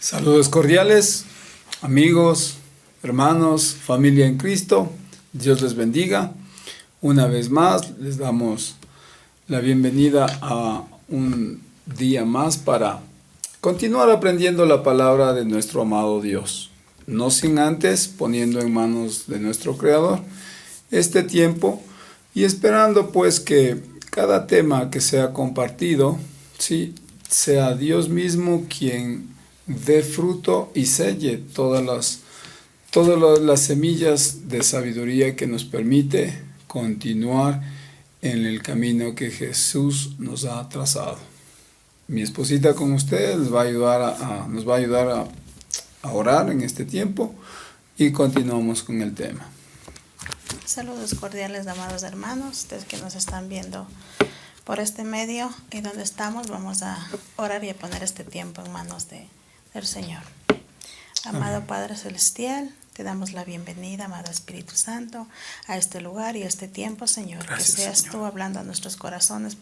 Saludos cordiales, amigos, hermanos, familia en Cristo. Dios les bendiga. Una vez más les damos la bienvenida a un día más para continuar aprendiendo la palabra de nuestro amado Dios. No sin antes poniendo en manos de nuestro Creador este tiempo y esperando pues que cada tema que sea compartido, sí, sea Dios mismo quien dé fruto y selle todas las semillas de sabiduría que nos permite continuar en el camino que Jesús nos ha trazado. Mi esposita con ustedes nos va a ayudar a orar en este tiempo y continuamos con el tema. Saludos cordiales, amados hermanos, ustedes que nos están viendo por este medio y donde estamos, vamos a orar y a poner este tiempo en manos del Señor. Amado Amén. Padre Celestial, te damos la bienvenida, amado Espíritu Santo, a este lugar y a este tiempo, Señor. Gracias, que seas Señor. tú hablando a nuestros corazones,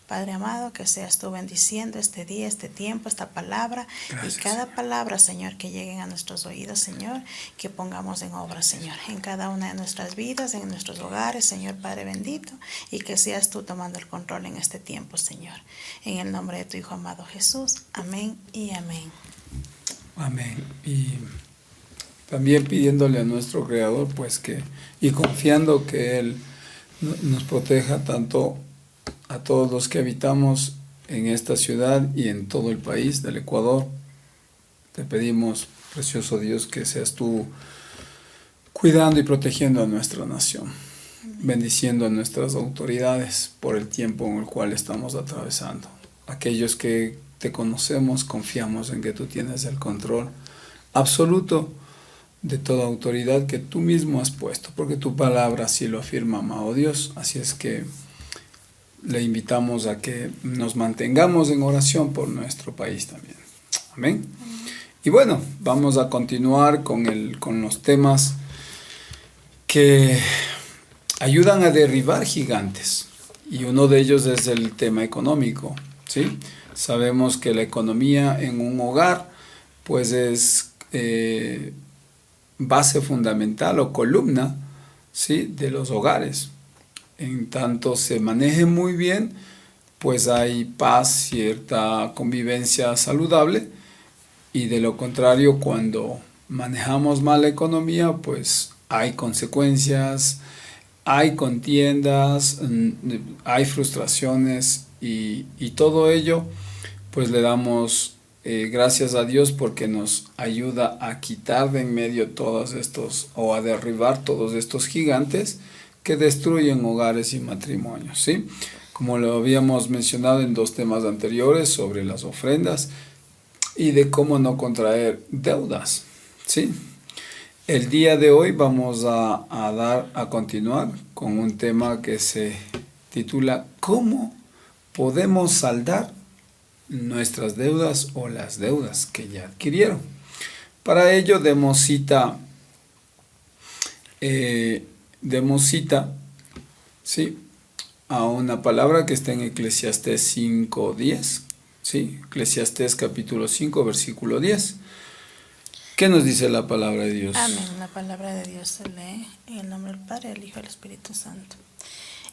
Padre amado, que seas tú bendiciendo este día, este tiempo, esta palabra. Gracias, y cada Señor. palabra, Señor, que lleguen a nuestros oídos, Señor, que pongamos en obra, Señor, en cada una de nuestras vidas, en nuestros hogares, Señor Padre bendito, y que seas tú tomando el control en este tiempo, Señor. En el nombre de tu Hijo amado Jesús. Amén y amén. Amén. Y también pidiéndole a nuestro Creador, pues y confiando que Él nos proteja tanto a todos los que habitamos en esta ciudad y en todo el país del Ecuador. Te pedimos, precioso Dios, que seas tú cuidando y protegiendo a nuestra nación, bendiciendo a nuestras autoridades por el tiempo en el cual estamos atravesando. Aquellos que te conocemos, confiamos en que tú tienes el control absoluto de toda autoridad que tú mismo has puesto, porque tu palabra así lo afirma, amado Dios. Así es que le invitamos a que nos mantengamos en oración por nuestro país también. Amén. Y bueno, vamos a continuar con los temas que ayudan a derribar gigantes. Y uno de ellos es el tema económico, ¿sí? Sabemos que la economía en un hogar pues es base fundamental o columna, ¿sí?, de los hogares. En tanto se maneje muy bien, pues hay paz, cierta convivencia saludable, y de lo contrario, cuando manejamos mal la economía, pues hay consecuencias, hay contiendas, hay frustraciones y todo ello, pues le damos gracias a Dios porque nos ayuda a quitar de en medio todos estos, o a derribar todos estos gigantes que destruyen hogares y matrimonios, ¿sí? Como lo habíamos mencionado en dos temas anteriores sobre las ofrendas y de cómo no contraer deudas, ¿sí? El día de hoy vamos a continuar con un tema que se titula ¿Cómo podemos saldar nuestras deudas o las deudas que ya adquirieron? Para ello demos cita, ¿sí?, a una palabra que está en Eclesiastés 5:10, ¿sí? Eclesiastés capítulo 5, versículo 10. ¿Qué nos dice la palabra de Dios? Amén. La palabra de Dios se lee en el nombre del Padre, del Hijo y del Espíritu Santo.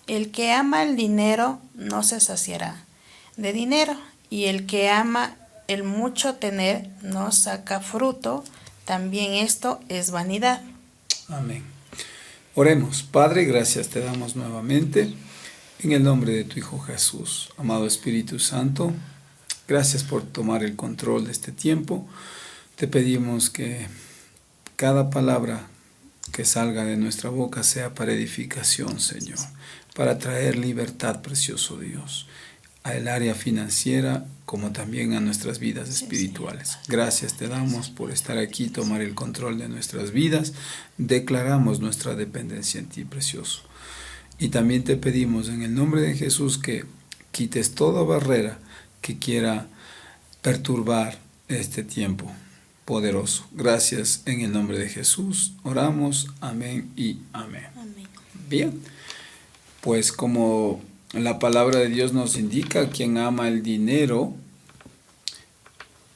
El que ama el dinero no se saciará de dinero, y el que ama el mucho tener no saca fruto. También esto es vanidad. Amén. Oremos. Padre, gracias te damos nuevamente en el nombre de tu Hijo Jesús. Amado Espíritu Santo, gracias por tomar el control de este tiempo. Te pedimos que cada palabra que salga de nuestra boca sea para edificación, Señor, para traer libertad, precioso Dios, al área financiera como también a nuestras vidas espirituales. Gracias te damos por estar aquí, tomar el control de nuestras vidas. Declaramos nuestra dependencia en ti, precioso. Y también te pedimos en el nombre de Jesús que quites toda barrera que quiera perturbar este tiempo poderoso. Gracias en el nombre de Jesús. Oramos. Amén y amén. Amén. Bien, pues como la palabra de Dios nos indica, quien ama el dinero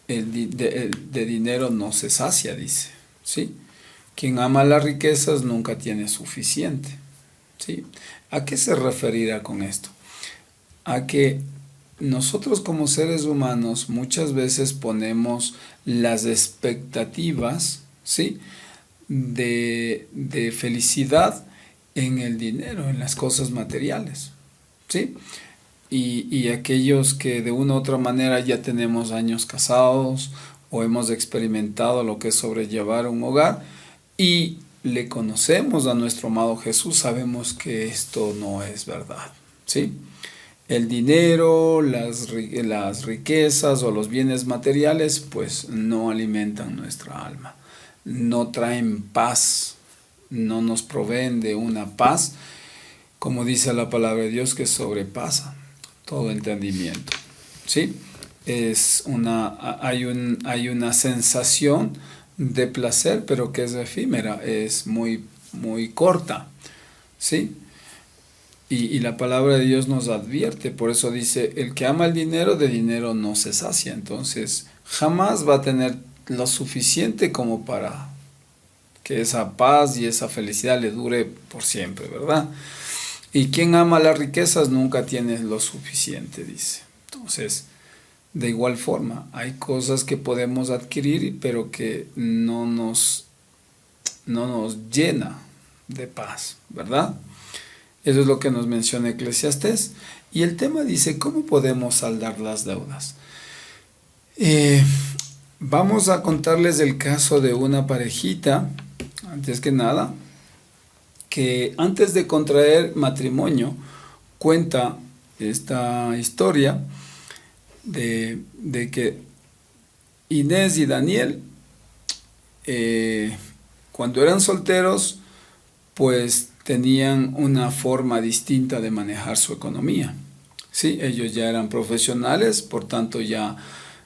de dinero no se sacia, dice, ¿sí? Quien ama las riquezas nunca tiene suficiente, ¿sí? ¿A qué se referirá con esto? A que nosotros como seres humanos muchas veces ponemos las expectativas, ¿sí?, de felicidad en el dinero, en las cosas materiales, ¿sí? Y aquellos que de una u otra manera ya tenemos años casados o hemos experimentado lo que es sobrellevar un hogar y le conocemos a nuestro amado Jesús, sabemos que esto no es verdad, ¿sí? El dinero, las riquezas o los bienes materiales, pues no alimentan nuestra alma, no traen paz, no nos proveen de una paz, como dice la palabra de Dios, que sobrepasa todo entendimiento, ¿sí? Hay una sensación de placer, pero que es efímera, es muy corta, ¿sí? Y la palabra de Dios nos advierte, por eso dice, el que ama el dinero, de dinero no se sacia. Entonces, jamás va a tener lo suficiente como para que esa paz y esa felicidad le dure por siempre, ¿verdad? Y quien ama las riquezas nunca tiene lo suficiente, dice. Entonces, de igual forma, hay cosas que podemos adquirir, pero que no nos llena de paz, ¿verdad? Eso es lo que nos menciona Eclesiastés. Y el tema dice, ¿cómo podemos saldar las deudas? Vamos a contarles el caso de una parejita, antes que nada, que antes de contraer matrimonio, cuenta esta historia de que Inés y Daniel, cuando eran solteros, pues tenían una forma distinta de manejar su economía. Sí, ellos ya eran profesionales, por tanto ya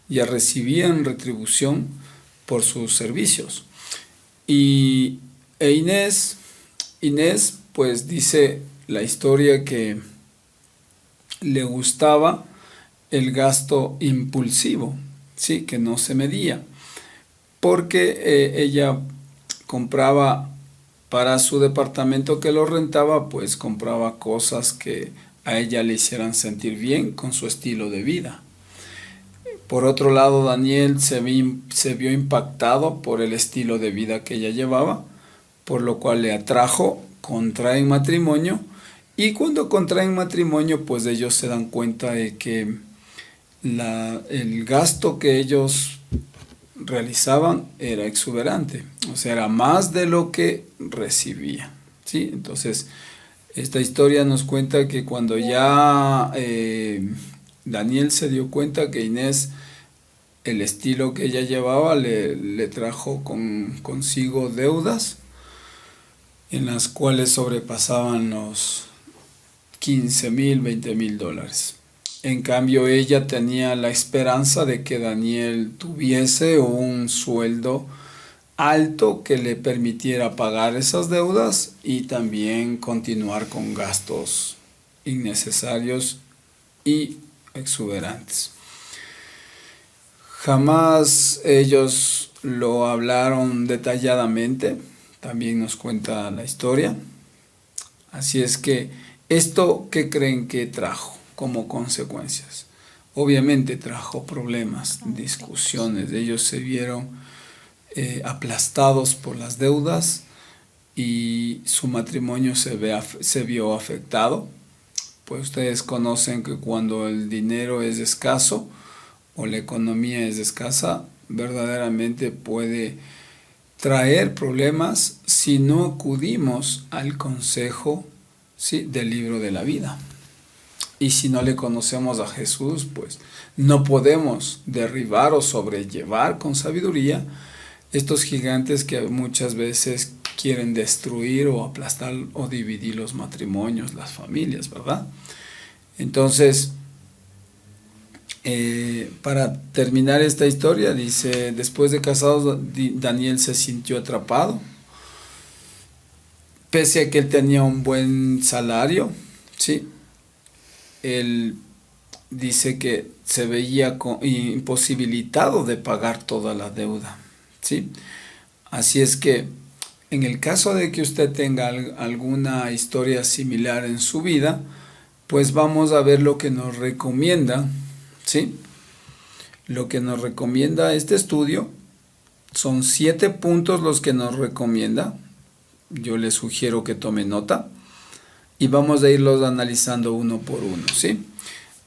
recibían retribución por sus servicios. Inés, pues dice la historia que le gustaba el gasto impulsivo, sí, que no se medía, porque ella compraba para su departamento que lo rentaba, pues compraba cosas que a ella le hicieran sentir bien con su estilo de vida. Por otro lado, Daniel se vio impactado por el estilo de vida que ella llevaba, por lo cual le atrajo, contraen matrimonio, y cuando contraen matrimonio, pues ellos se dan cuenta de que el gasto que ellos realizaban era exuberante, o sea, era más de lo que recibía, ¿sí? Entonces, esta historia nos cuenta que cuando ya Daniel se dio cuenta que Inés, el estilo que ella llevaba, le trajo consigo deudas en las cuales sobrepasaban los 15,000, 20,000 dólares. En cambio, ella tenía la esperanza de que Daniel tuviese un sueldo alto que le permitiera pagar esas deudas y también continuar con gastos innecesarios y exuberantes. Jamás ellos lo hablaron detalladamente, también nos cuenta la historia. Así es que, ¿esto qué creen que trajo como consecuencias? Obviamente trajo problemas, discusiones. Ellos se vieron aplastados por las deudas y su matrimonio se vio afectado. Pues ustedes conocen que cuando el dinero es escaso o la economía es escasa, verdaderamente puede traer problemas si no acudimos al consejo, ¿sí?, del libro de la vida. Y si no le conocemos a Jesús, pues no podemos derribar o sobrellevar con sabiduría estos gigantes que muchas veces quieren destruir o aplastar o dividir los matrimonios, las familias, ¿verdad? Entonces, para terminar esta historia, dice, después de casados, Daniel se sintió atrapado, pese a que él tenía un buen salario, ¿sí? Él dice que se veía imposibilitado de pagar toda la deuda, ¿sí? Así es que en el caso de que usted tenga alguna historia similar en su vida, pues vamos a ver lo que nos recomienda, ¿sí? Lo que nos recomienda este estudio son 7 puntos los que nos recomienda. Yo le sugiero que tome nota y vamos a irlos analizando uno por uno, ¿sí?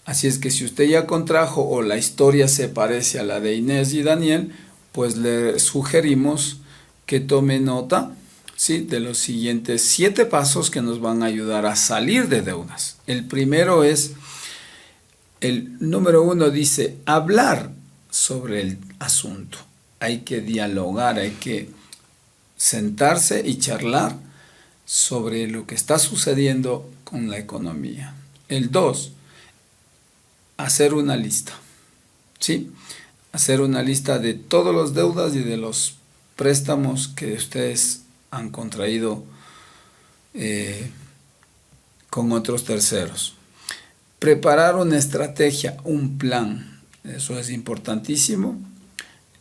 Así es que si usted ya contrajo o la historia se parece a la de Inés y Daniel, pues le sugerimos que tome nota, ¿sí?, de los siguientes 7 pasos que nos van a ayudar a salir de deudas. El primero es, el número 1 dice, hablar sobre el asunto. Hay que dialogar, hay que sentarse y charlar sobre lo que está sucediendo con la economía. El 2, hacer una lista, ¿sí? Hacer una lista de todas las deudas y de los préstamos que ustedes han contraído con otros terceros. Preparar una estrategia, un plan, eso es importantísimo.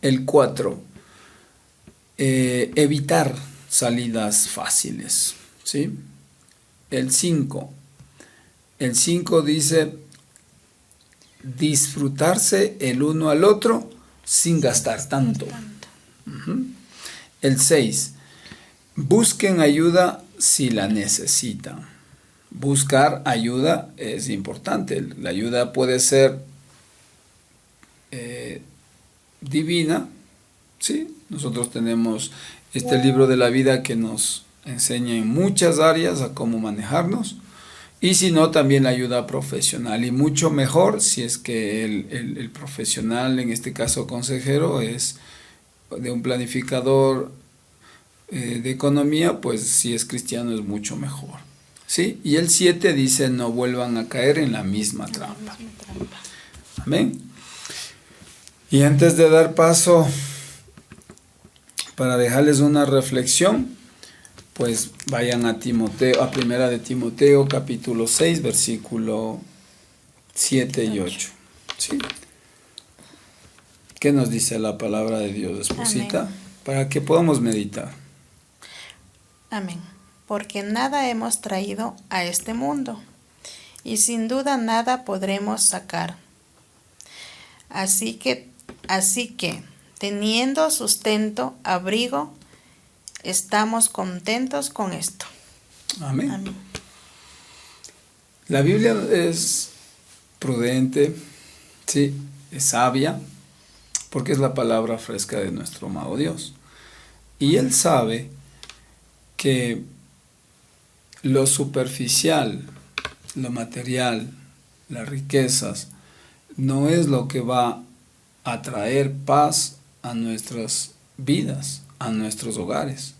El 4, evitar salidas fáciles, ¿sí? El 5 dice disfrutarse el uno al otro sin gastar tanto. El 6, busquen ayuda si la necesitan. Buscar ayuda es importante. La ayuda puede ser divina, ¿sí? Nosotros tenemos este libro de la vida que nos enseña en muchas áreas a cómo manejarnos, y si no, también la ayuda profesional, y mucho mejor si es que el profesional, en este caso consejero, es de un planificador de economía, pues si es cristiano es mucho mejor, ¿sí? Y el 7 dice, no vuelvan a caer en la misma trampa. Amén. Y antes de dar paso para dejarles una reflexión, pues vayan a Timoteo, a Primera de Timoteo, capítulo 6, versículo 7 y 8. ¿Sí? ¿Qué nos dice la palabra de Dios, esposita? Amén. Para que podamos meditar. Amén. Porque nada hemos traído a este mundo, y sin duda nada podremos sacar. Así que, teniendo sustento, abrigo, estamos contentos con esto. Amén. Amén. La Biblia es prudente, sí, es sabia, porque es la palabra fresca de nuestro amado Dios. Y Él sabe que lo superficial, lo material, las riquezas, no es lo que va a traer paz a nuestras vidas, a nuestros hogares,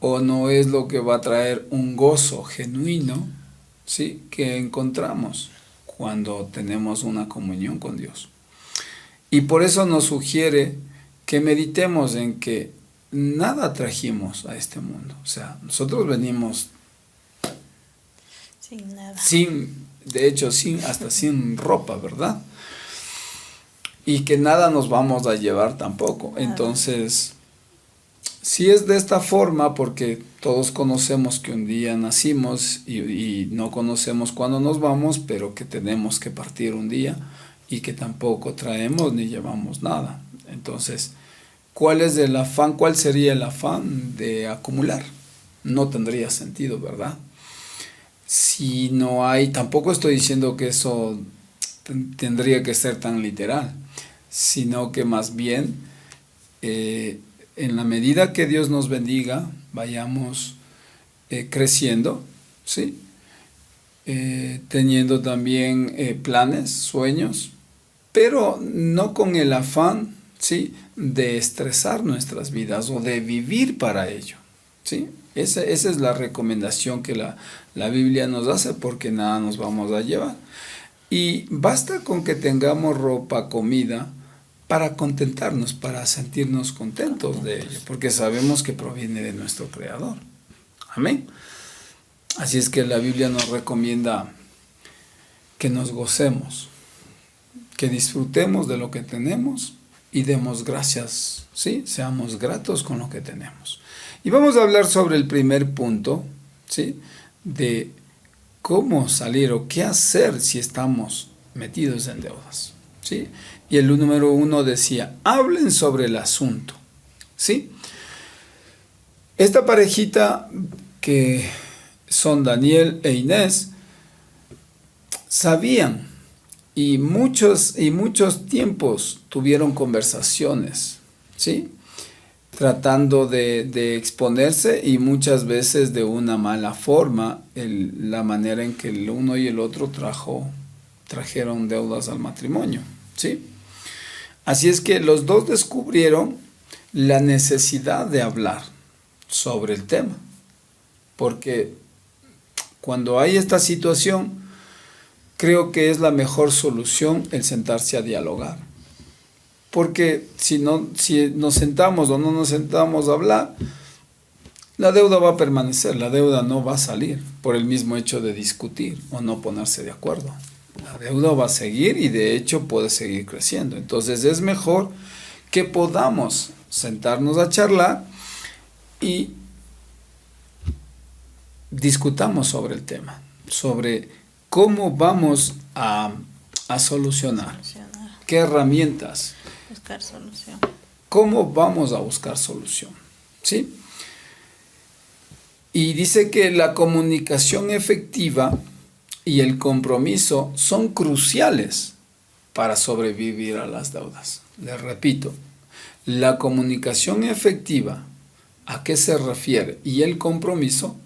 o no es lo que va a traer un gozo genuino, ¿sí?, que encontramos cuando tenemos una comunión con Dios. Y por eso nos sugiere que meditemos en que nada trajimos a este mundo. O sea, nosotros venimos Sin nada. hasta sin ropa, ¿verdad? Y que nada nos vamos a llevar tampoco. Nada. Entonces, si es de esta forma, porque todos conocemos que un día nacimos y no conocemos cuándo nos vamos, pero que tenemos que partir un día y que tampoco traemos ni llevamos nada. Entonces, ¿cuál es el afán? ¿Cuál sería el afán de acumular? No tendría sentido, ¿verdad? Si no hay, tampoco estoy diciendo que eso tendría que ser tan literal, sino que más bien en la medida que Dios nos bendiga, vayamos creciendo, ¿sí? Teniendo también planes, sueños, pero no con el afán, ¿sí?, de estresar nuestras vidas o de vivir para ello, ¿sí? Esa es la recomendación que la Biblia nos hace, porque nada nos vamos a llevar. Y basta con que tengamos ropa, comida, para contentarnos, para sentirnos contentos de ello, porque sabemos que proviene de nuestro Creador. Amén. Así es que la Biblia nos recomienda que nos gocemos, que disfrutemos de lo que tenemos y demos gracias, ¿sí? Seamos gratos con lo que tenemos. Y vamos a hablar sobre el primer punto, ¿sí? De cómo salir o qué hacer si estamos metidos en deudas, ¿sí? Y el número 1 decía, hablen sobre el asunto, ¿sí? Esta parejita que son Daniel e Inés sabían y muchos tiempos tuvieron conversaciones, ¿sí? Tratando de exponerse y muchas veces de una mala forma, la manera en que el uno y el otro trajeron deudas al matrimonio, ¿sí? Así es que los dos descubrieron la necesidad de hablar sobre el tema, porque cuando hay esta situación, creo que es la mejor solución el sentarse a dialogar. Porque si nos sentamos o no nos sentamos a hablar, la deuda va a permanecer, la deuda no va a salir por el mismo hecho de discutir o no ponerse de acuerdo. La deuda va a seguir y de hecho puede seguir creciendo. Entonces es mejor que podamos sentarnos a charlar y discutamos sobre el tema, sobre cómo vamos a solucionar, qué herramientas, buscar solución. cómo vamos a buscar solución, ¿sí? Y dice que la comunicación efectiva y el compromiso son cruciales para sobrevivir a las deudas. Les repito, la comunicación efectiva, ¿a qué se refiere? Y el compromiso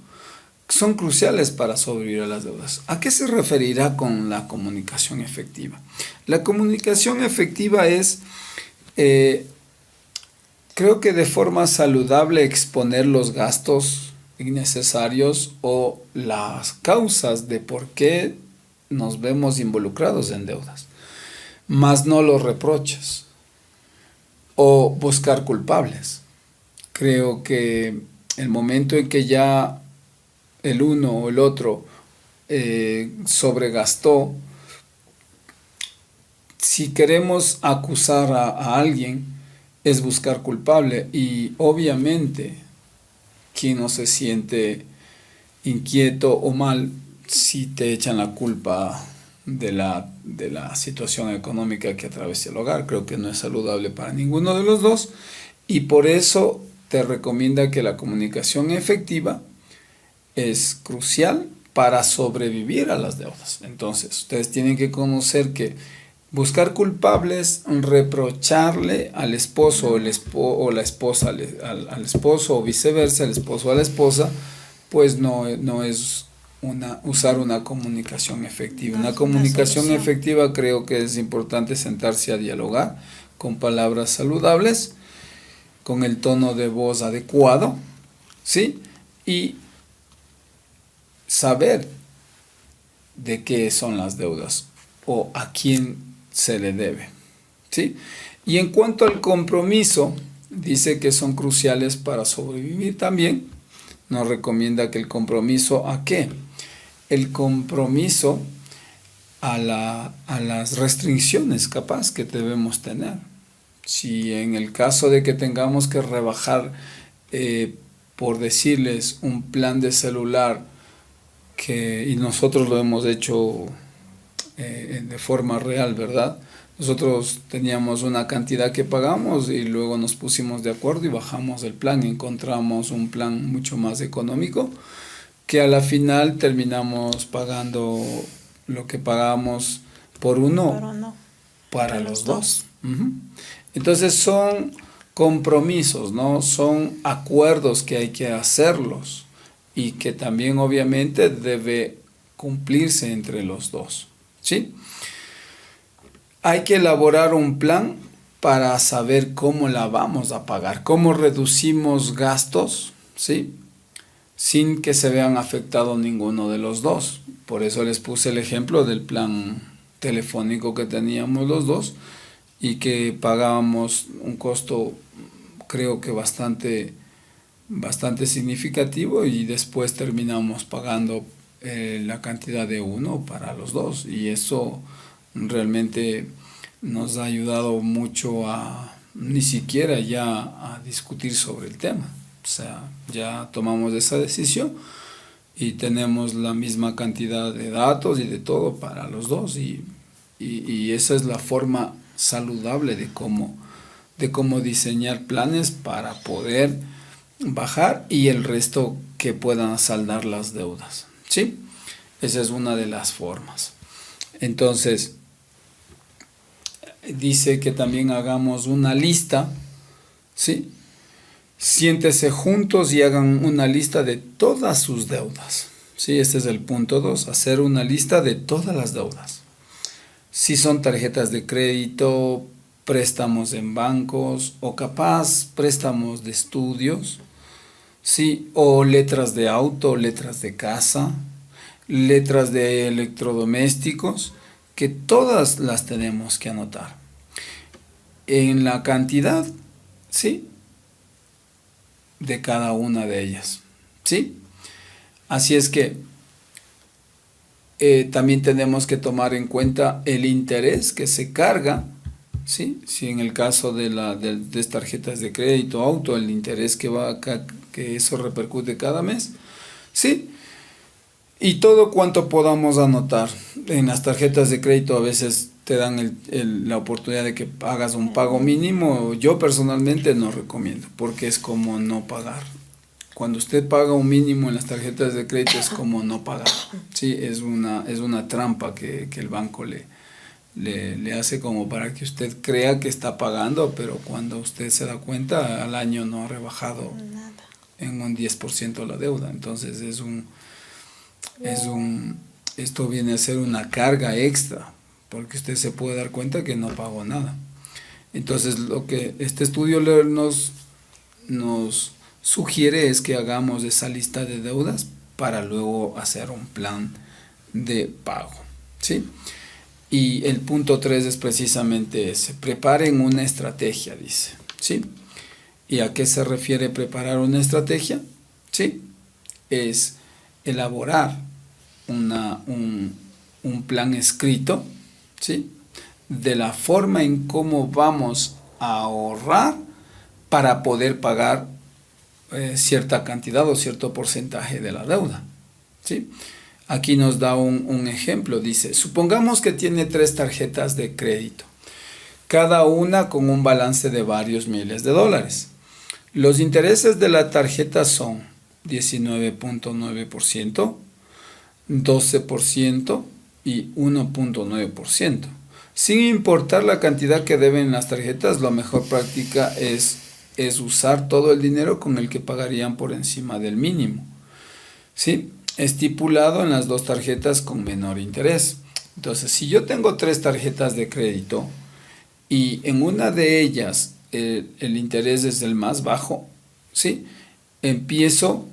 son cruciales para sobrevivir a las deudas. ¿A qué se referirá con la comunicación efectiva? La comunicación efectiva es, creo que de forma saludable, exponer los gastos innecesarios o las causas de por qué nos vemos involucrados en deudas, más no los reproches o buscar culpables. Creo que el momento en que ya el uno o el otro sobregastó, si queremos acusar a alguien, es buscar culpable. Y obviamente, quien no se siente inquieto o mal, si te echan la culpa de la situación económica que atraviesa el hogar. Creo que no es saludable para ninguno de los dos. Y por eso te recomienda que la comunicación efectiva es crucial para sobrevivir a las deudas. Entonces, ustedes tienen que conocer que buscar culpables, reprocharle al esposo o la esposa al esposo o viceversa, el esposo a la esposa, pues no es usar una comunicación efectiva. Una comunicación efectiva, creo que es importante sentarse a dialogar con palabras saludables, con el tono de voz adecuado, ¿sí? Y saber de qué son las deudas o a quién se le debe, ¿sí? Y en cuanto al compromiso, dice que son cruciales para sobrevivir también. Nos recomienda que el compromiso, ¿a qué? El compromiso a las restricciones capaz que debemos tener. Si en el caso de que tengamos que rebajar, por decirles, un plan de celular, y nosotros lo hemos hecho de forma real, ¿verdad? Nosotros teníamos una cantidad que pagamos y luego nos pusimos de acuerdo y bajamos el plan y encontramos un plan mucho más económico, que a la final terminamos pagando lo que pagamos por uno para los dos. Uh-huh. Entonces son compromisos, ¿no? Son acuerdos que hay que hacerlos y que también obviamente debe cumplirse entre los dos, ¿sí? Hay que elaborar un plan para saber cómo la vamos a pagar, cómo reducimos gastos, ¿sí? Sin que se vean afectados ninguno de los dos. Por eso les puse el ejemplo del plan telefónico que teníamos los dos y que pagábamos un costo, creo que bastante significativo, y después terminamos pagando la cantidad de uno para los dos, y eso realmente nos ha ayudado mucho a ni siquiera ya a discutir sobre el tema. O sea, ya tomamos esa decisión y tenemos la misma cantidad de datos y de todo para los dos, y esa es la forma saludable de cómo diseñar planes para poder bajar y el resto que puedan saldar las deudas, ¿sí? Esa es una de las formas. Entonces, dice que también hagamos una lista, ¿sí? Siéntese juntos y hagan una lista de todas sus deudas, ¿sí? Este es el punto 2, hacer una lista de todas las deudas. Si son tarjetas de crédito, préstamos en bancos o capaz préstamos de estudios, ¿sí? O letras de auto, letras de casa, letras de electrodomésticos, que todas las tenemos que anotar en la cantidad, ¿sí? De cada una de ellas, ¿sí? Así es que también tenemos que tomar en cuenta el interés que se carga, ¿sí? Si en el caso de tarjetas de crédito, auto, el interés que eso repercute cada mes, ¿sí? Y todo cuanto podamos anotar. En las tarjetas de crédito a veces te dan la oportunidad de que hagas un pago mínimo. Yo personalmente no recomiendo, porque es como no pagar. Cuando usted paga un mínimo en las tarjetas de crédito es como no pagar, ¿sí? Es una trampa que el banco le hace como para que usted crea que está pagando, pero cuando usted se da cuenta, al año no ha rebajado en un 10% la deuda. Entonces esto viene a ser una carga extra, porque usted se puede dar cuenta que no pagó nada. Entonces lo que este estudio nos sugiere es que hagamos esa lista de deudas para luego hacer un plan de pago, ¿sí? Y el punto 3 es precisamente ese: preparen una estrategia, dice, ¿sí? ¿Y a qué se refiere preparar una estrategia? ¿Sí? Es elaborar un plan escrito, ¿sí? De la forma en cómo vamos a ahorrar para poder pagar cierta cantidad o cierto porcentaje de la deuda, ¿sí? Aquí nos da un ejemplo, dice, supongamos que tiene 3 tarjetas de crédito, cada una con un balance de varios miles de dólares. Los intereses de la tarjeta son 19.9%, 12% y 1.9%. Sin importar la cantidad que deben las tarjetas, la mejor práctica es usar todo el dinero con el que pagarían por encima del mínimo, ¿sí? Estipulado en las 2 tarjetas con menor interés. Entonces, si yo tengo 3 tarjetas de crédito y en una de ellas el interés es el más bajo, ¿sí? Empiezo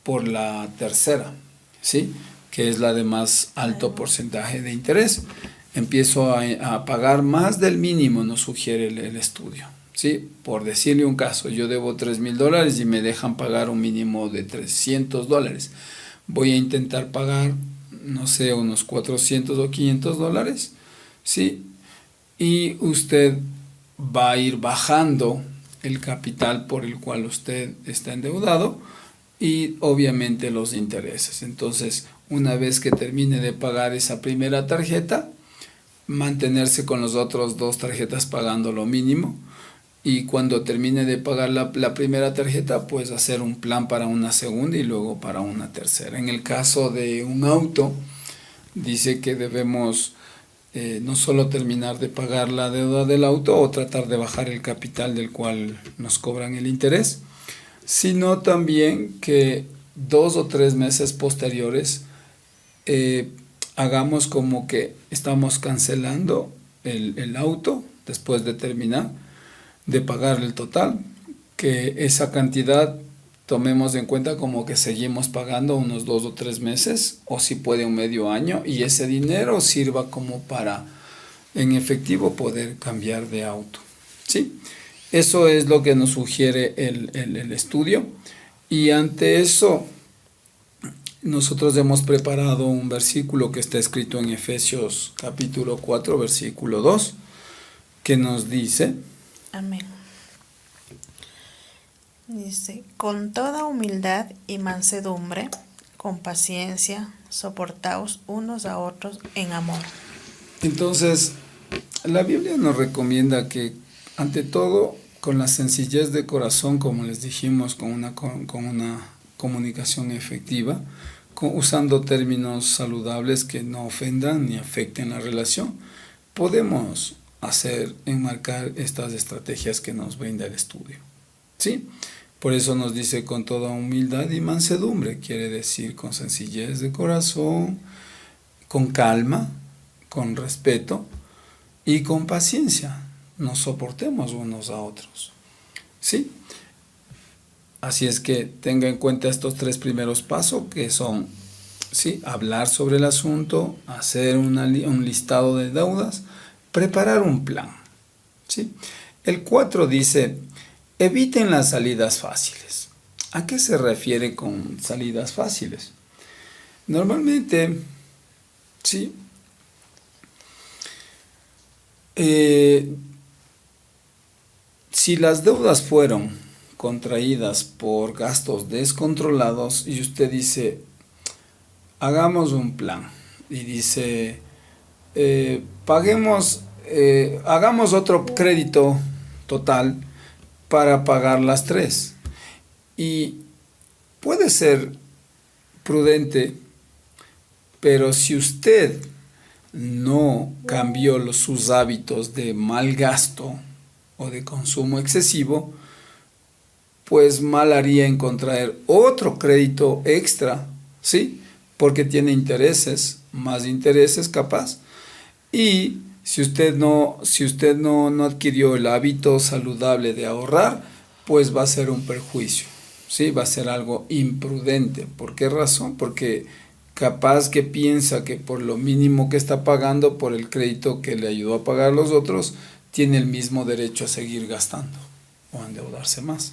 por la tercera, ¿sí? Que es la de más alto porcentaje de interés. Empiezo a pagar más del mínimo, nos sugiere el estudio, ¿sí? Por decirle un caso, yo debo $3,000 y me dejan pagar un mínimo de $300. Voy a intentar pagar, no sé, unos $400 o $500, ¿sí? Y usted va a ir bajando el capital por el cual usted está endeudado y obviamente los intereses. Entonces, una vez que termine de pagar esa primera tarjeta, mantenerse con las otras 2 tarjetas pagando lo mínimo, y cuando termine de pagar la primera tarjeta, pues hacer un plan para una segunda y luego para una tercera. En el caso de un auto, dice que debemos no solo terminar de pagar la deuda del auto o tratar de bajar el capital del cual nos cobran el interés, sino también que 2 o 3 meses posteriores hagamos como que estamos cancelando el auto después de terminar de pagar el total, que esa cantidad tomemos en cuenta como que seguimos pagando unos 2 o 3 meses, o si puede un medio año, y ese dinero sirva como para en efectivo poder cambiar de auto, ¿sí? Eso es lo que nos sugiere el estudio, y ante eso nosotros hemos preparado un versículo que está escrito en Efesios capítulo 4, versículo 2, que nos dice, amén. Dice, con toda humildad y mansedumbre, con paciencia, soportaos unos a otros en amor. entonces, la Biblia nos recomienda que, ante todo, con la sencillez de corazón, como les dijimos, con una comunicación efectiva, usando términos saludables que no ofendan ni afecten la relación, podemos enmarcar estas estrategias que nos brinda el estudio. ¿Sí? Por eso nos dice con toda humildad y mansedumbre, quiere decir con sencillez de corazón, con calma, con respeto y con paciencia. Nos soportemos unos a otros. ¿Sí? Así es que tenga en cuenta estos 3 primeros pasos, que son, ¿sí?, hablar sobre el asunto, hacer un listado de deudas, preparar un plan. ¿Sí? El 4 dice, eviten las salidas fáciles. ¿A qué se refiere con salidas fáciles? Normalmente, ¿sí?, si las deudas fueron contraídas por gastos descontrolados y usted dice, hagamos un plan, y dice, hagamos otro crédito total para pagar las 3. Y puede ser prudente, pero si usted no cambió sus hábitos de mal gasto o de consumo excesivo, pues mal haría en contraer otro crédito extra, ¿sí? Porque tiene intereses, más intereses capaz. Y si usted no adquirió el hábito saludable de ahorrar, pues va a ser un perjuicio, ¿sí? Va a ser algo imprudente. ¿Por qué razón? Porque capaz que piensa que por lo mínimo que está pagando por el crédito que le ayudó a pagar los otros, tiene el mismo derecho a seguir gastando o a endeudarse más.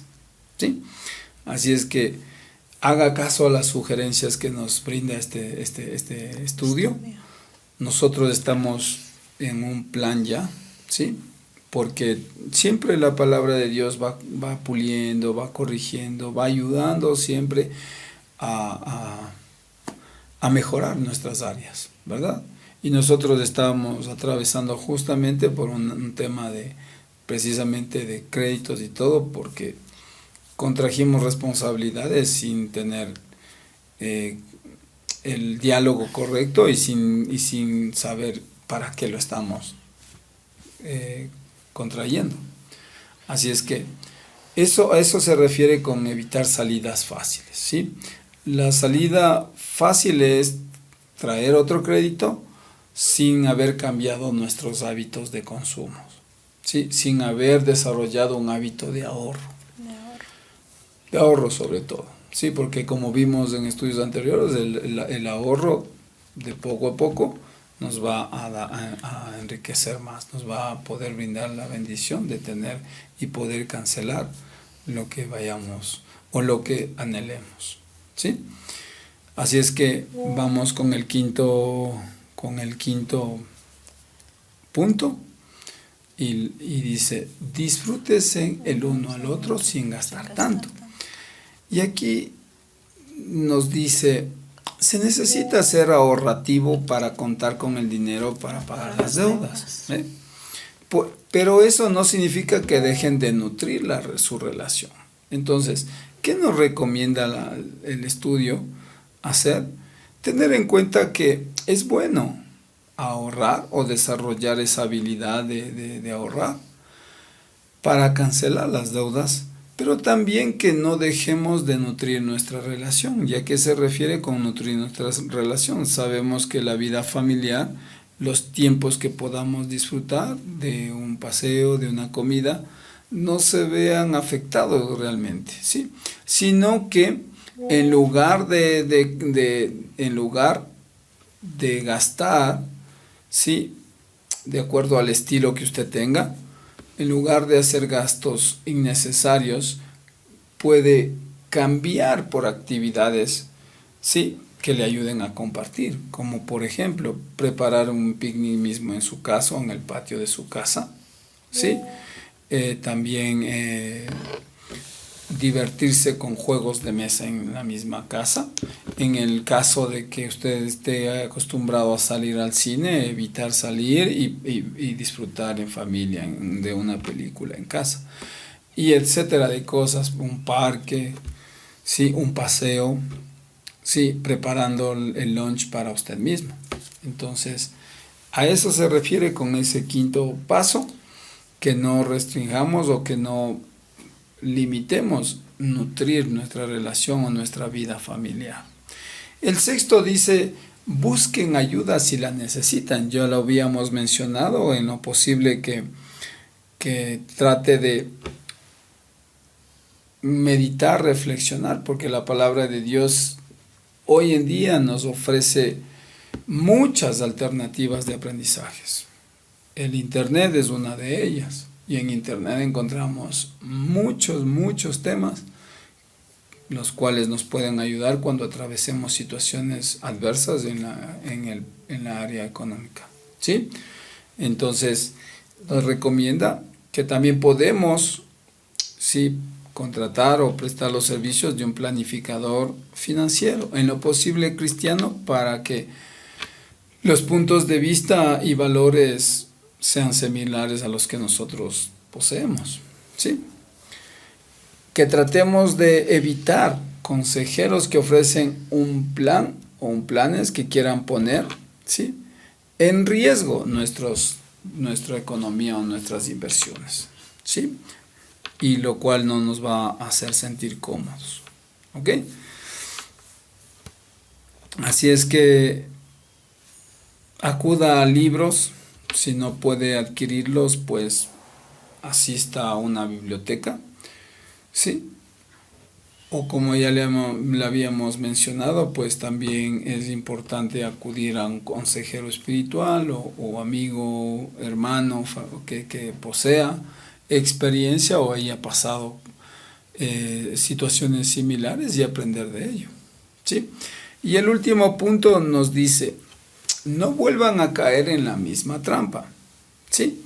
¿Sí? Así es que haga caso a las sugerencias que nos brinda este estudio. Nosotros estamos en un plan ya, ¿sí? Porque siempre la palabra de Dios va puliendo, va corrigiendo, va ayudando siempre a mejorar nuestras áreas, ¿verdad? Y nosotros estamos atravesando justamente por un tema precisamente de créditos y todo, porque contrajimos responsabilidades sin tener el diálogo correcto y sin saber para qué lo estamos contrayendo. Así es que a eso se refiere con evitar salidas fáciles, ¿sí? La salida fácil es traer otro crédito sin haber cambiado nuestros hábitos de consumo, ¿sí? Sin haber desarrollado un hábito de ahorro. De ahorro sobre todo, sí, porque como vimos en estudios anteriores, el ahorro de poco a poco nos va a enriquecer más, nos va a poder brindar la bendición de tener y poder cancelar lo que vayamos o lo que anhelemos, ¿sí? Así es que vamos con el quinto punto. Y dice, disfrútese el uno al otro sin gastar tanto. Y aquí nos dice, se necesita ser ahorrativo para contar con el dinero para pagar las deudas. Pero eso no significa que dejen de nutrir su relación. Entonces, ¿qué nos recomienda el estudio hacer? Tener en cuenta que es bueno ahorrar o desarrollar esa habilidad de ahorrar para cancelar las deudas, pero también que no dejemos de nutrir nuestra relación. ¿Y a qué se refiere con nutrir nuestra relación? Sabemos que la vida familiar, los tiempos que podamos disfrutar de un paseo, de una comida, no se vean afectados realmente, ¿sí? Sino que en lugar de gastar, ¿sí?, de acuerdo al estilo que usted tenga, en lugar de hacer gastos innecesarios, puede cambiar por actividades, ¿sí?, que le ayuden a compartir, como por ejemplo preparar un picnic mismo en su casa o en el patio de su casa, ¿sí? También divertirse con juegos de mesa en la misma casa. En el caso de que usted esté acostumbrado a salir al cine, evitar salir y disfrutar en familia de una película en casa. Y etcétera de cosas, un parque, sí, un paseo, sí, preparando el lunch para usted mismo. Entonces, a eso se refiere con ese quinto paso, que no restringamos o que no limitemos nutrir nuestra relación o nuestra vida familiar. El sexto dice, busquen ayuda si la necesitan. Ya lo habíamos mencionado, en lo posible que trate de meditar, reflexionar, porque la palabra de Dios hoy en día nos ofrece muchas alternativas de aprendizajes. El Internet es una de ellas, y en Internet encontramos muchos temas los cuales nos pueden ayudar cuando atravesemos situaciones adversas en la área económica, ¿sí? Entonces nos recomienda que también podemos, sí, contratar o prestar los servicios de un planificador financiero, en lo posible cristiano, para que los puntos de vista y valores sean similares a los que nosotros poseemos, ¿sí? Que tratemos de evitar consejeros que ofrecen un plan o planes que quieran poner, ¿sí?, en riesgo nuestra economía o nuestras inversiones, ¿sí?, y lo cual no nos va a hacer sentir cómodos, ¿ok? Así es que acuda a libros. Si no puede adquirirlos, pues asista a una biblioteca, ¿sí? O como ya le habíamos mencionado, pues también es importante acudir a un consejero espiritual o amigo, hermano que posea experiencia o haya pasado situaciones similares y aprender de ello, ¿sí? Y el último punto nos dice, no vuelvan a caer en la misma trampa, ¿sí?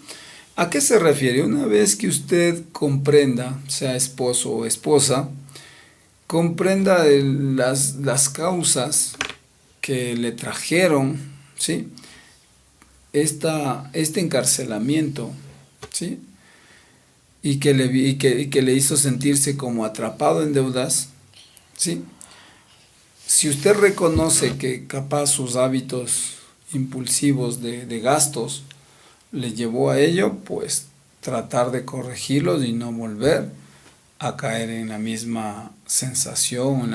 ¿A qué se refiere? Una vez que usted comprenda, sea esposo o esposa, comprenda las causas que le trajeron, ¿sí?, este encarcelamiento, ¿sí?, y que le hizo sentirse como atrapado en deudas, ¿sí? Si usted reconoce que capaz sus hábitos impulsivos de gastos le llevó a ello, pues tratar de corregirlos y no volver a caer en la misma sensación, en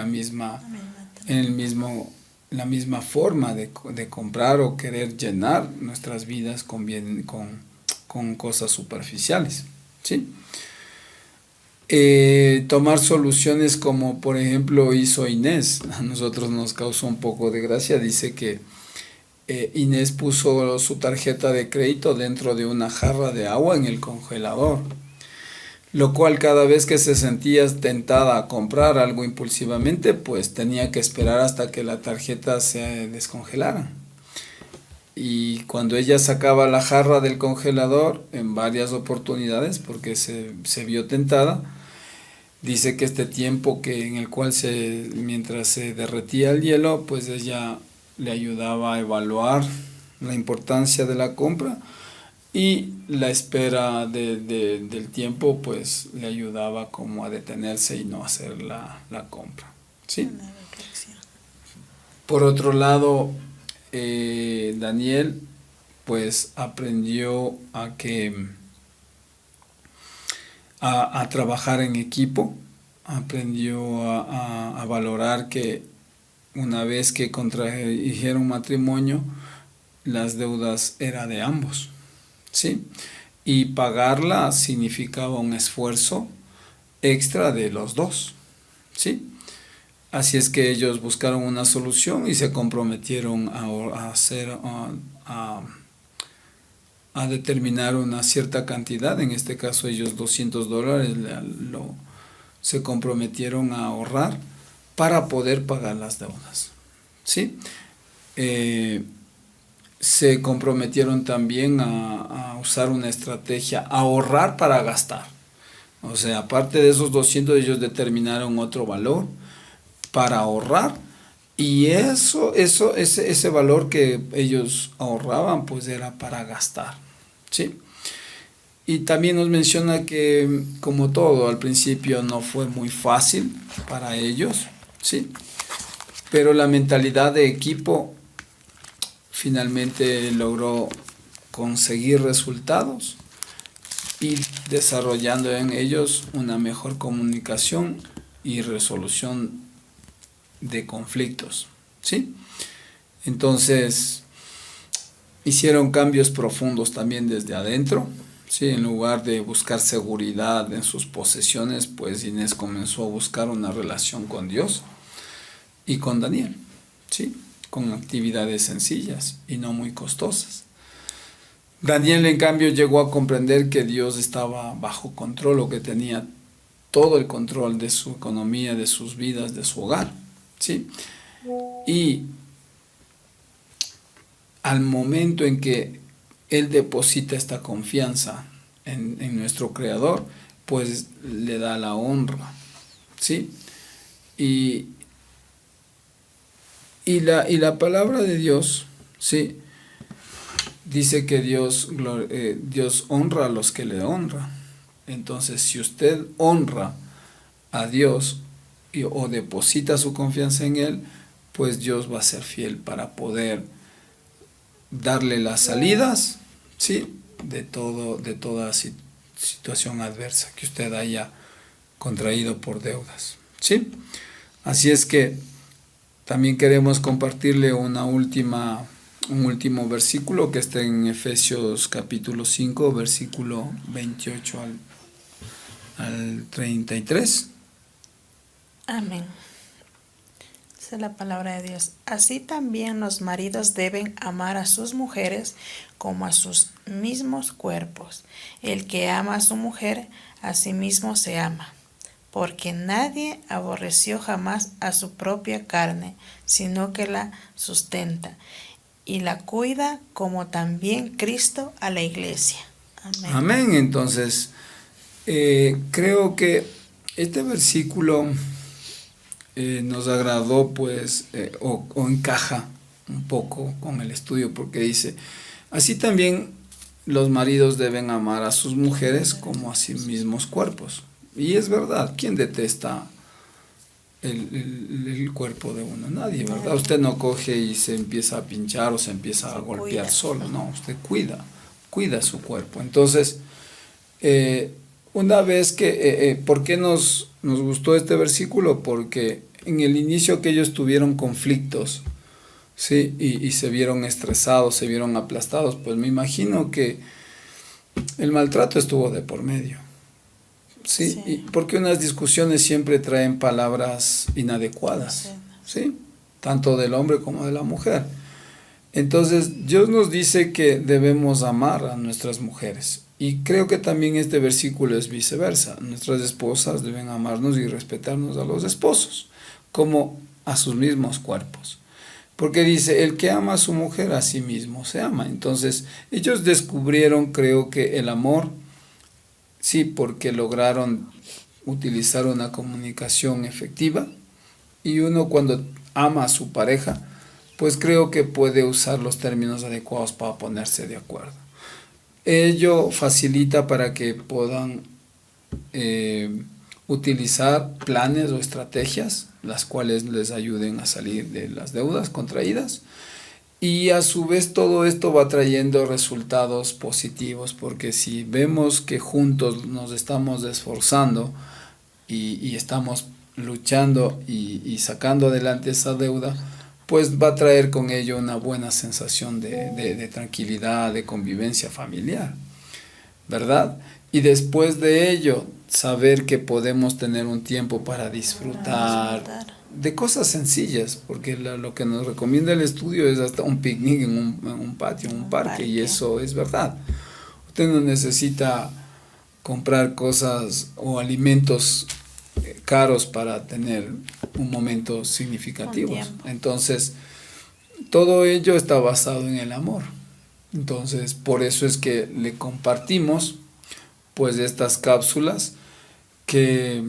la misma forma de comprar o querer llenar nuestras vidas con cosas superficiales, ¿sí? Tomar soluciones como por ejemplo hizo Inés. A nosotros nos causó un poco de gracia. Dice que Inés puso su tarjeta de crédito dentro de una jarra de agua en el congelador, lo cual cada vez que se sentía tentada a comprar algo impulsivamente, pues tenía que esperar hasta que la tarjeta se descongelara. Y cuando ella sacaba la jarra del congelador en varias oportunidades, porque se vio tentada, dice que este tiempo en el cual mientras se derretía el hielo, pues ella le ayudaba a evaluar la importancia de la compra, y la espera del tiempo pues le ayudaba como a detenerse y no hacer la compra, ¿sí? Por otro lado, Daniel pues aprendió a trabajar en equipo, aprendió a valorar que una vez que contrajeron matrimonio, las deudas eran de ambos, ¿sí? Y pagarla significaba un esfuerzo extra de los dos, ¿sí? Así es que ellos buscaron una solución y se comprometieron a determinar una cierta cantidad. En este caso ellos $200 se comprometieron a ahorrar para poder pagar las deudas, ¿sí? Se comprometieron también a usar una estrategia, a ahorrar para gastar. O sea, aparte de esos 200, ellos determinaron otro valor para ahorrar, y ese valor que ellos ahorraban, pues era para gastar, ¿sí? Y también nos menciona que, como todo, al principio no fue muy fácil para ellos, ¿sí? Pero la mentalidad de equipo finalmente logró conseguir resultados y desarrollando en ellos una mejor comunicación y resolución de conflictos, ¿sí? Entonces, hicieron cambios profundos también desde adentro, ¿sí? En lugar de buscar seguridad en sus posesiones, pues Inés comenzó a buscar una relación con Dios y con Daniel, ¿sí? Con actividades sencillas y no muy costosas. Daniel, en cambio, llegó a comprender que Dios estaba bajo control, o que tenía todo el control de su economía, de sus vidas, de su hogar, ¿sí? Y al momento en que él deposita esta confianza en nuestro Creador, pues le da la honra, ¿sí? Y la palabra de Dios, ¿sí? Dice que Dios honra a los que le honran. Entonces, si usted honra a Dios o deposita su confianza en Él, pues Dios va a ser fiel para poder darle las salidas, ¿sí? de toda situación adversa que usted haya contraído por deudas, ¿sí? Así es que también queremos compartirle un último versículo que está en Efesios capítulo 5, versículo 28 al 33. Amén. Esa es la palabra de Dios. Así también los maridos deben amar a sus mujeres como a sus mismos cuerpos. El que ama a su mujer, a sí mismo se ama. Porque nadie aborreció jamás a su propia carne, sino que la sustenta y la cuida, como también Cristo a la iglesia. Amén. Amén. Entonces, creo que este versículo nos agradó, pues, o encaja un poco con el estudio, porque dice, así también los maridos deben amar a sus mujeres como a sí mismos cuerpos. Y es verdad, ¿quién detesta el cuerpo de uno? Nadie, ¿verdad? Usted no coge y se empieza a pinchar o se empieza a golpear solo, no, usted cuida su cuerpo. Entonces, una vez que, ¿por qué nos gustó este versículo? Porque en el inicio que ellos tuvieron conflictos, ¿sí? Y se vieron estresados, se vieron aplastados, pues me imagino que el maltrato estuvo de por medio. Sí, y porque unas discusiones siempre traen palabras inadecuadas, ¿sí? Tanto del hombre como de la mujer. Entonces, Dios nos dice que debemos amar a nuestras mujeres. Y creo que también este versículo es viceversa. Nuestras esposas deben amarnos y respetarnos a los esposos, como a sus mismos cuerpos. Porque dice, el que ama a su mujer a sí mismo se ama. Entonces, ellos descubrieron, creo que el amor, sí, porque lograron utilizar una comunicación efectiva, y uno cuando ama a su pareja, pues creo que puede usar los términos adecuados para ponerse de acuerdo. Ello facilita para que puedan utilizar planes o estrategias, las cuales les ayuden a salir de las deudas contraídas. Y a su vez todo esto va trayendo resultados positivos, porque si vemos que juntos nos estamos esforzando y estamos luchando y sacando adelante esa deuda, pues va a traer con ello una buena sensación de tranquilidad, de convivencia familiar, ¿verdad? Y después de ello, saber que podemos tener un tiempo para disfrutar de cosas sencillas, porque lo que nos recomienda el estudio es hasta un picnic en un patio, en un parque, y eso es verdad. Usted no necesita comprar cosas o alimentos caros para tener un momento significativo. Entonces, todo ello está basado en el amor. Entonces, por eso es que le compartimos pues estas cápsulas que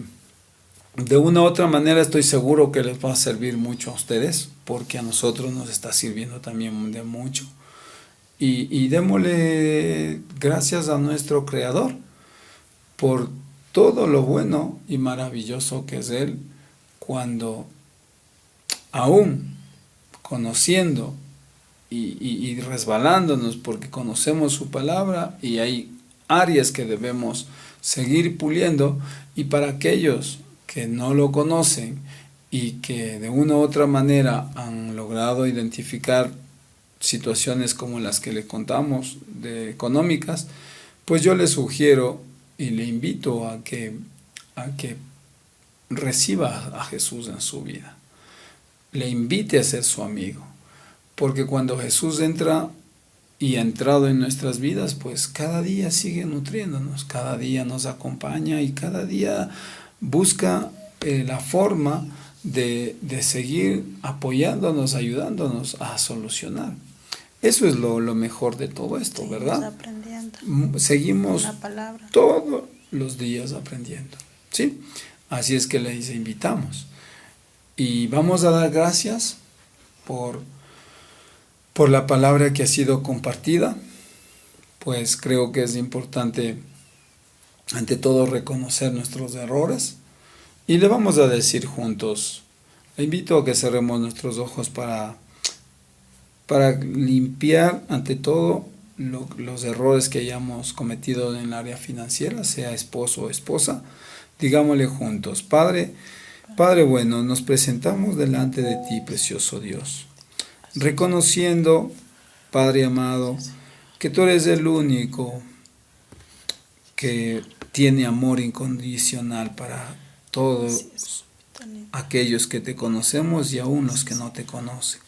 de una u otra manera estoy seguro que les va a servir mucho a ustedes, porque a nosotros nos está sirviendo también de mucho. Y démosle gracias a nuestro Creador por todo lo bueno y maravilloso que es Él, cuando aún conociendo y resbalándonos, porque conocemos su palabra y hay áreas que debemos seguir puliendo, y para aquellos que no lo conocen y que de una u otra manera han logrado identificar situaciones como las que le contamos de económicas, pues yo le sugiero y le invito a que reciba a Jesús en su vida, le invite a ser su amigo, porque cuando Jesús entra y ha entrado en nuestras vidas, pues cada día sigue nutriéndonos, cada día nos acompaña y cada día busca la forma de seguir apoyándonos, ayudándonos a solucionar. Eso es lo mejor de todo esto, Seguimos ¿verdad? aprendiendo. Seguimos La palabra. todos los días aprendiendo, ¿sí? Así es que les invitamos. Y vamos a dar gracias por la palabra que ha sido compartida, pues creo que es importante ante todo reconocer nuestros errores, y le vamos a decir juntos. Le invito a que cerremos nuestros ojos para limpiar ante todo los errores que hayamos cometido en el área financiera, sea esposo o esposa. Digámosle juntos: Padre bueno, nos presentamos delante de ti, precioso Dios, reconociendo, Padre amado, que tú eres el único que tiene amor incondicional para todos aquellos que te conocemos y aún los que no te conocen.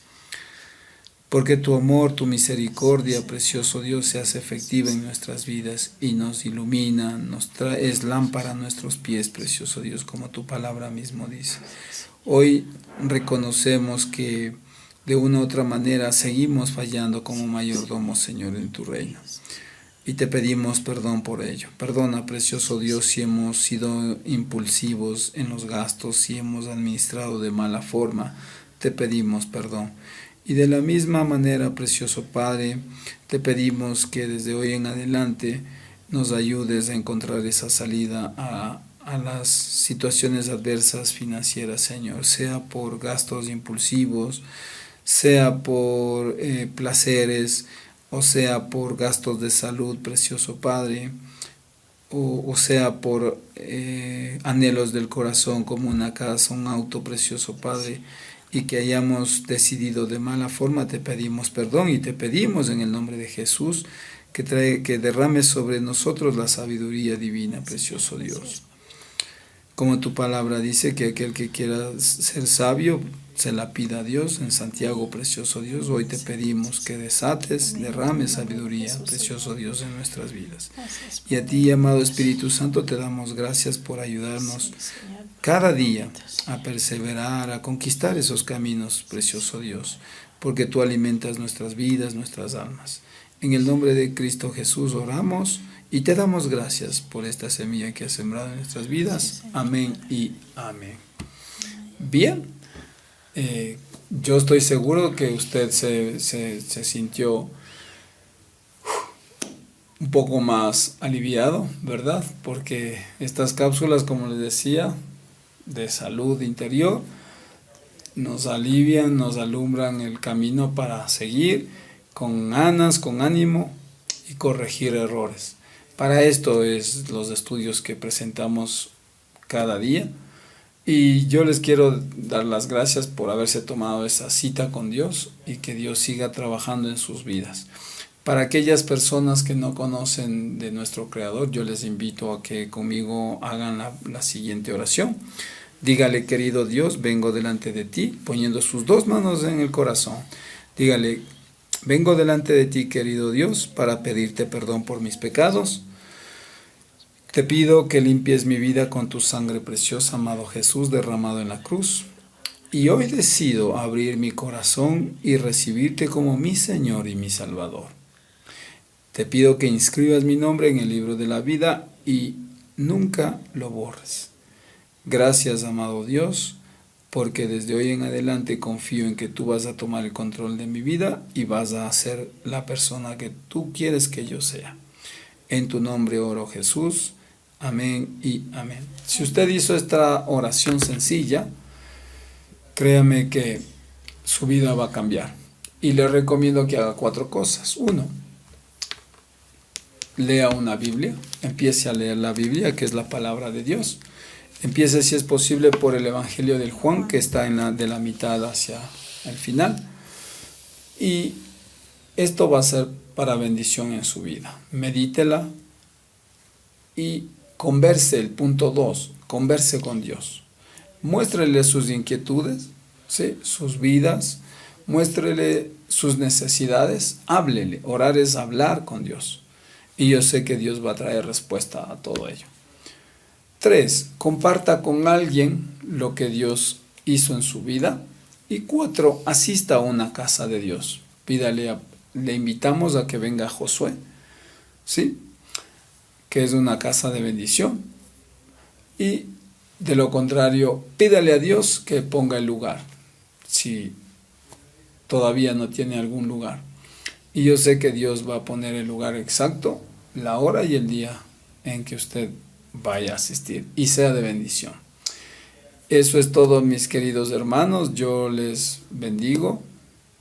Porque tu amor, tu misericordia, precioso Dios, se hace efectiva en nuestras vidas y nos ilumina, es lámpara a nuestros pies, precioso Dios, como tu palabra mismo dice. Hoy reconocemos que de una u otra manera seguimos fallando como mayordomos, Señor, en tu reino. Y te pedimos perdón por ello. Perdona, precioso Dios, si hemos sido impulsivos en los gastos, si hemos administrado de mala forma, te pedimos perdón. Y de la misma manera, precioso Padre, te pedimos que desde hoy en adelante nos ayudes a encontrar esa salida a las situaciones adversas financieras, Señor, sea por gastos impulsivos, sea por placeres, o sea por gastos de salud, precioso Padre, o sea por anhelos del corazón como una casa, un auto, precioso Padre, y que hayamos decidido de mala forma. Te pedimos perdón y te pedimos en el nombre de Jesús que derrames sobre nosotros la sabiduría divina, precioso Dios. Como tu palabra dice, que aquel que quiera ser sabio se la pida a Dios. En Santiago, precioso Dios, hoy te pedimos que derrames sabiduría, precioso Dios, en nuestras vidas. Y a ti, amado Espíritu Santo, te damos gracias por ayudarnos cada día a perseverar, a conquistar esos caminos, precioso Dios, porque tú alimentas nuestras vidas, nuestras almas. En el nombre de Cristo Jesús oramos y te damos gracias por esta semilla que has sembrado en nuestras vidas. Amén y amén. Bien, yo estoy seguro que usted se sintió un poco más aliviado, ¿verdad? Porque estas cápsulas, como les decía, de salud interior, nos alivian, nos alumbran el camino para seguir con ganas, con ánimo y corregir errores. Para esto es los estudios que presentamos cada día, y yo les quiero dar las gracias por haberse tomado esa cita con Dios y que Dios siga trabajando en sus vidas. Para aquellas personas que no conocen de nuestro Creador, yo les invito a que conmigo hagan la siguiente oración. Dígale: querido Dios, vengo delante de ti, poniendo sus dos manos en el corazón. Dígale: vengo delante de ti, querido Dios, para pedirte perdón por mis pecados. Te pido que limpies mi vida con tu sangre preciosa, amado Jesús, derramado en la cruz. y hoy decido abrir mi corazón y recibirte como mi Señor y mi Salvador. Te pido que inscribas mi nombre en el libro de la vida y nunca lo borres. Gracias, amado Dios, porque desde hoy en adelante confío en que tú vas a tomar el control de mi vida y vas a ser la persona que tú quieres que yo sea. En tu nombre oro, Jesús. Amén y amén. Si usted hizo esta oración sencilla, créame que su vida va a cambiar. Y le recomiendo que haga 4 cosas. 1, lea una Biblia. Empiece a leer la Biblia, que es la palabra de Dios. Empiece, si es posible, por el Evangelio del Juan, que está de la mitad hacia el final. Y esto va a ser para bendición en su vida. Medítela y converse. El punto 2, converse con Dios. Muéstrele sus inquietudes, ¿sí?, sus vidas. Muéstrele sus necesidades. Háblele. Orar es hablar con Dios. Y yo sé que Dios va a traer respuesta a todo ello. 3, comparta con alguien lo que Dios hizo en su vida. Y 4, asista a una casa de Dios. Le invitamos a que venga a Josué, ¿sí?, que es una casa de bendición. Y de lo contrario, pídale a Dios que ponga el lugar, si todavía no tiene algún lugar. Y yo sé que Dios va a poner el lugar exacto, la hora y el día en que usted vaya a asistir y sea de bendición. Eso es todo, mis queridos hermanos. Yo les bendigo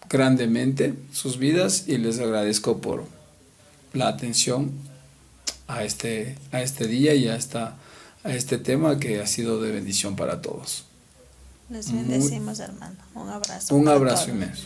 grandemente sus vidas y les agradezco por la atención a este día y a este tema que ha sido de bendición para todos. Les bendecimos, hermano. Un abrazo. Un abrazo inmenso.